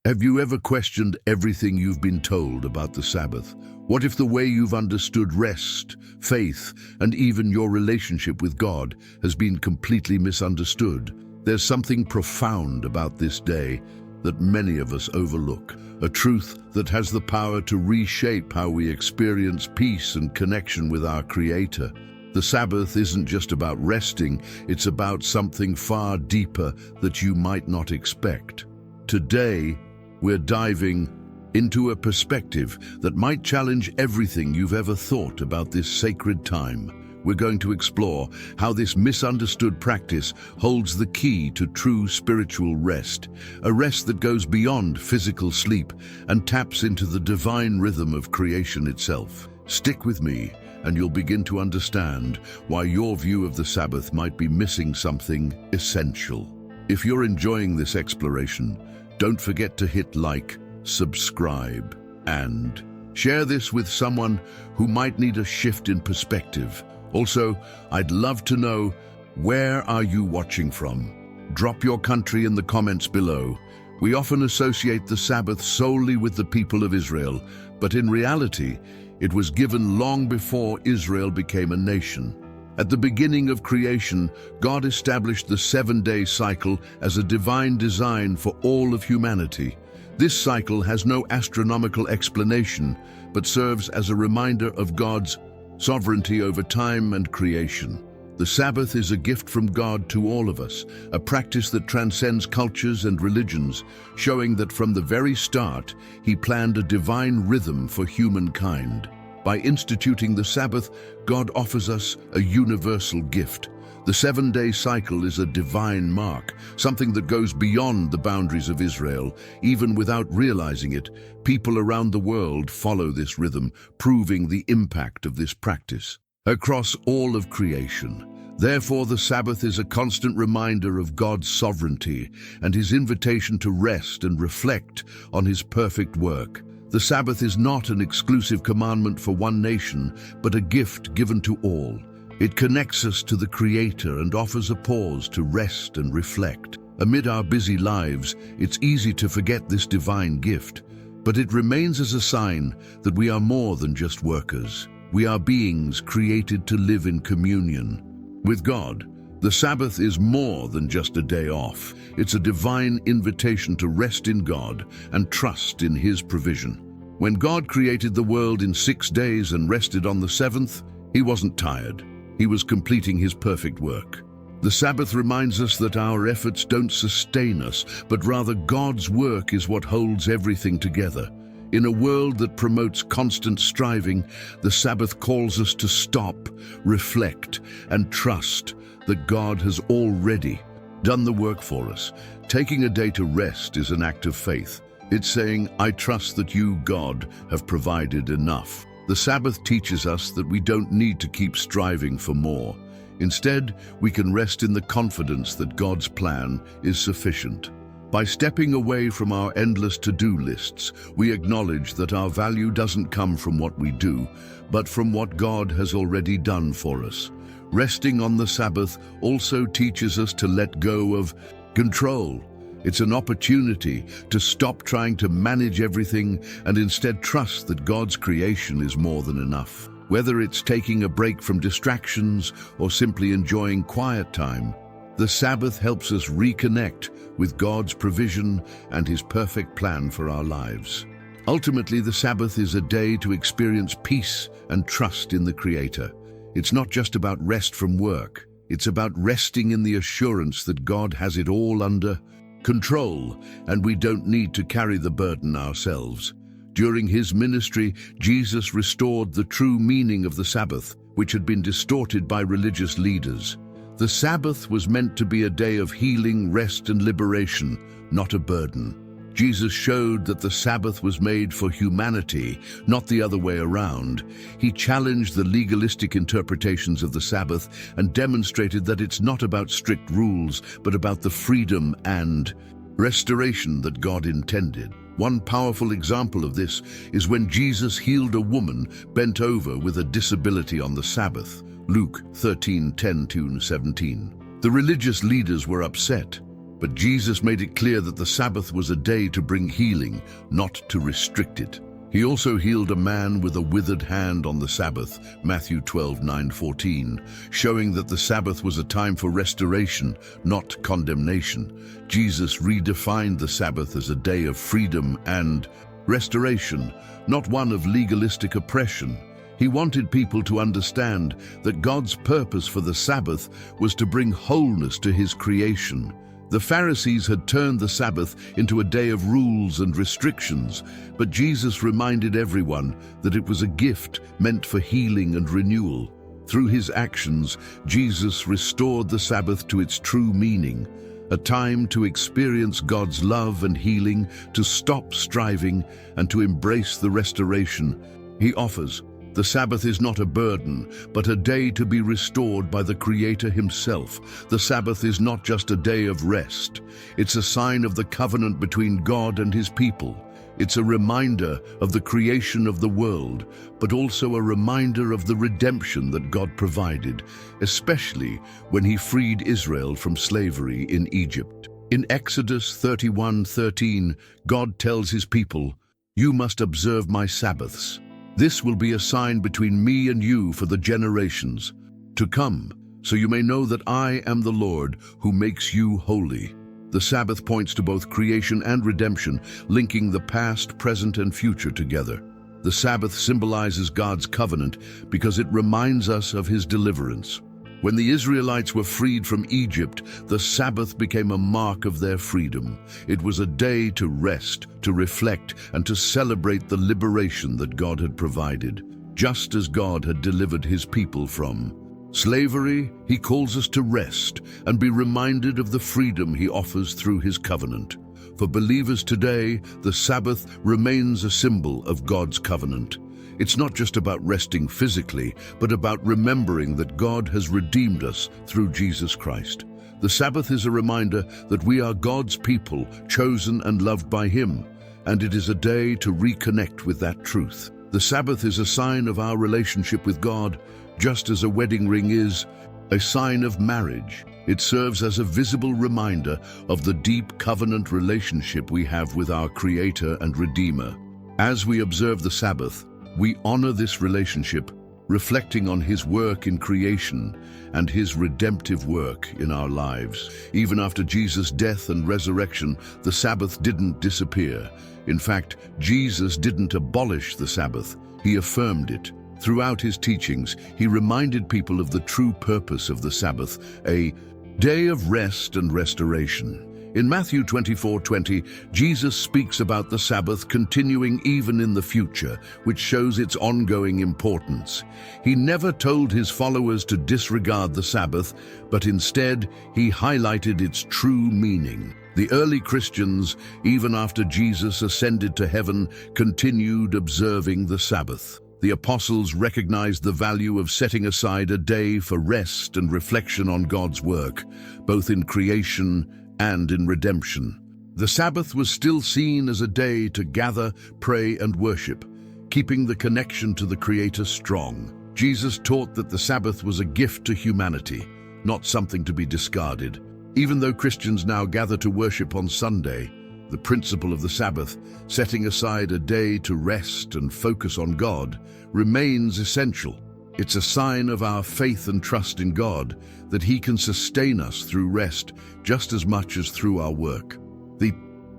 Have you ever questioned everything you've been told about the Sabbath? What if the way you've understood rest, faith, and even your relationship with God has been completely misunderstood? There's something profound about this day that many of us overlook, a truth that has the power to reshape how we experience peace and connection with our Creator. The Sabbath isn't just about resting, it's about something far deeper that you might not expect. Today, we're diving into a perspective that might challenge everything you've ever thought about this sacred time. We're going to explore how this misunderstood practice holds the key to true spiritual rest, a rest that goes beyond physical sleep and taps into the divine rhythm of creation itself. Stick with me, and you'll begin to understand why your view of the Sabbath might be missing something essential. If you're enjoying this exploration, don't forget to hit like, subscribe, and share this with someone who might need a shift in perspective. Also, I'd love to know, where are you watching from? Drop your country in the comments below. We often associate the Sabbath solely with the people of Israel, but in reality, it was given long before Israel became a nation. At the beginning of creation, God established the 7-day cycle as a divine design for all of humanity. This cycle has no astronomical explanation, but serves as a reminder of God's sovereignty over time and creation. The Sabbath is a gift from God to all of us, a practice that transcends cultures and religions, showing that from the very start, He planned a divine rhythm for humankind. By instituting the Sabbath, God offers us a universal gift. The 7-day cycle is a divine mark, something that goes beyond the boundaries of Israel. Even without realizing it, people around the world follow this rhythm, proving the impact of this practice across all of creation. Therefore, the Sabbath is a constant reminder of God's sovereignty and His invitation to rest and reflect on His perfect work. The Sabbath is not an exclusive commandment for one nation, but a gift given to all. It connects us to the Creator and offers a pause to rest and reflect. Amid our busy lives, it's easy to forget this divine gift, but it remains as a sign that we are more than just workers. We are beings created to live in communion with God. The Sabbath is more than just a day off. It's a divine invitation to rest in God and trust in His provision. When God created the world in 6 days and rested on the 7th, He wasn't tired. He was completing His perfect work. The Sabbath reminds us that our efforts don't sustain us, but rather God's work is what holds everything together. In a world that promotes constant striving, the Sabbath calls us to stop, reflect, and trust that God has already done the work for us. Taking a day to rest is an act of faith. It's saying, I trust that you, God, have provided enough. The Sabbath teaches us that we don't need to keep striving for more. Instead, we can rest in the confidence that God's plan is sufficient. By stepping away from our endless to-do lists, we acknowledge that our value doesn't come from what we do, but from what God has already done for us. Resting on the Sabbath also teaches us to let go of control. It's an opportunity to stop trying to manage everything and instead trust that God's creation is more than enough. Whether it's taking a break from distractions or simply enjoying quiet time, the Sabbath helps us reconnect with God's provision and His perfect plan for our lives. Ultimately, the Sabbath is a day to experience peace and trust in the Creator. It's not just about rest from work. It's about resting in the assurance that God has it all under control, and we don't need to carry the burden ourselves. During His ministry, Jesus restored the true meaning of the Sabbath, which had been distorted by religious leaders. The Sabbath was meant to be a day of healing, rest, and liberation, not a burden. Jesus showed that the Sabbath was made for humanity, not the other way around. He challenged the legalistic interpretations of the Sabbath and demonstrated that it's not about strict rules, but about the freedom and restoration that God intended. One powerful example of this is when Jesus healed a woman bent over with a disability on the Sabbath. Luke 13:10-17. The religious leaders were upset. But Jesus made it clear that the Sabbath was a day to bring healing, not to restrict it. He also healed a man with a withered hand on the Sabbath, Matthew 12:9-14, showing that the Sabbath was a time for restoration, not condemnation. Jesus redefined the Sabbath as a day of freedom and restoration, not one of legalistic oppression. He wanted people to understand that God's purpose for the Sabbath was to bring wholeness to His creation. The Pharisees had turned the Sabbath into a day of rules and restrictions, but Jesus reminded everyone that it was a gift meant for healing and renewal. Through His actions, Jesus restored the Sabbath to its true meaning, a time to experience God's love and healing, to stop striving, and to embrace the restoration He offers. The Sabbath is not a burden, but a day to be restored by the Creator Himself. The Sabbath is not just a day of rest. It's a sign of the covenant between God and His people. It's a reminder of the creation of the world, but also a reminder of the redemption that God provided, especially when He freed Israel from slavery in Egypt. In Exodus 31:13, God tells His people, "You must observe my Sabbaths. This will be a sign between me and you for the generations to come, so you may know that I am the Lord who makes you holy." The Sabbath points to both creation and redemption, linking the past, present, and future together. The Sabbath symbolizes God's covenant because it reminds us of His deliverance. When the Israelites were freed from Egypt, the Sabbath became a mark of their freedom. It was a day to rest, to reflect, and to celebrate the liberation that God had provided. Just as God had delivered His people from slavery, He calls us to rest and be reminded of the freedom He offers through His covenant. For believers today, the Sabbath remains a symbol of God's covenant. It's not just about resting physically, but about remembering that God has redeemed us through Jesus Christ. The Sabbath is a reminder that we are God's people, chosen and loved by Him, and it is a day to reconnect with that truth. The Sabbath is a sign of our relationship with God, just as a wedding ring is a sign of marriage. It serves as a visible reminder of the deep covenant relationship we have with our Creator and Redeemer. As we observe the Sabbath, we honor this relationship, reflecting on His work in creation and His redemptive work in our lives. Even after Jesus' death and resurrection, the Sabbath didn't disappear. In fact, Jesus didn't abolish the Sabbath, He affirmed it. Throughout His teachings, He reminded people of the true purpose of the Sabbath, a day of rest and restoration. In Matthew 24:20, Jesus speaks about the Sabbath continuing even in the future, which shows its ongoing importance. He never told His followers to disregard the Sabbath, but instead He highlighted its true meaning. The early Christians, even after Jesus ascended to heaven, continued observing the Sabbath. The apostles recognized the value of setting aside a day for rest and reflection on God's work, both in creation and in redemption. The Sabbath was still seen as a day to gather, pray, and worship, keeping the connection to the Creator strong. Jesus taught that the Sabbath was a gift to humanity, not something to be discarded. Even though Christians now gather to worship on Sunday, the principle of the Sabbath, setting aside a day to rest and focus on God, remains essential. It's a sign of our faith and trust in God that He can sustain us through rest just as much as through our work. The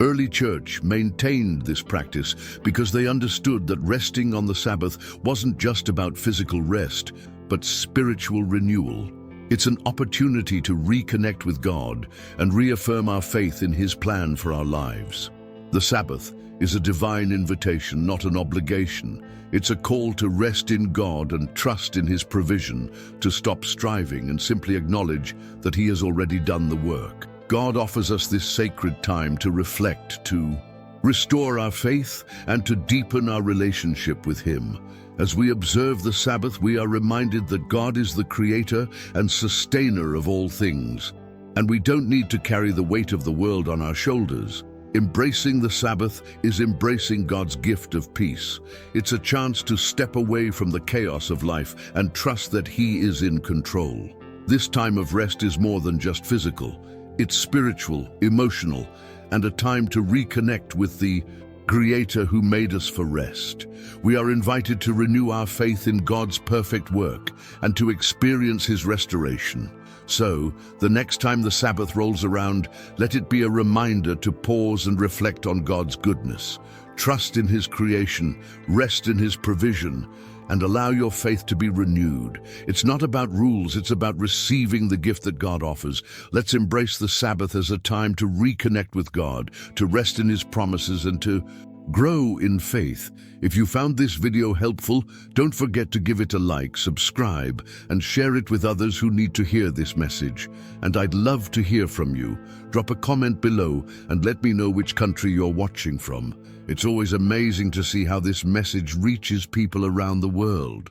early church maintained this practice because they understood that resting on the Sabbath wasn't just about physical rest, but spiritual renewal. It's an opportunity to reconnect with God and reaffirm our faith in His plan for our lives. The Sabbath is a divine invitation, not an obligation. It's a call to rest in God and trust in His provision, to stop striving and simply acknowledge that He has already done the work. God offers us this sacred time to reflect, to restore our faith, and to deepen our relationship with Him. As we observe the Sabbath, we are reminded that God is the Creator and Sustainer of all things, and we don't need to carry the weight of the world on our shoulders. Embracing the Sabbath is embracing God's gift of peace. It's a chance to step away from the chaos of life and trust that He is in control. This time of rest is more than just physical. It's spiritual, emotional, and a time to reconnect with the Creator who made us for rest. We are invited to renew our faith in God's perfect work and to experience His restoration. So, the next time the Sabbath rolls around, let it be a reminder to pause and reflect on God's goodness. Trust in His creation, rest in His provision, and allow your faith to be renewed. It's not about rules, it's about receiving the gift that God offers. Let's embrace the Sabbath as a time to reconnect with God, to rest in His promises, and to grow in faith. If you found this video helpful, don't forget to give it a like, subscribe, and share it with others who need to hear this message. And I'd love to hear from you. Drop a comment below and let me know which country you're watching from. It's always amazing to see how this message reaches people around the world.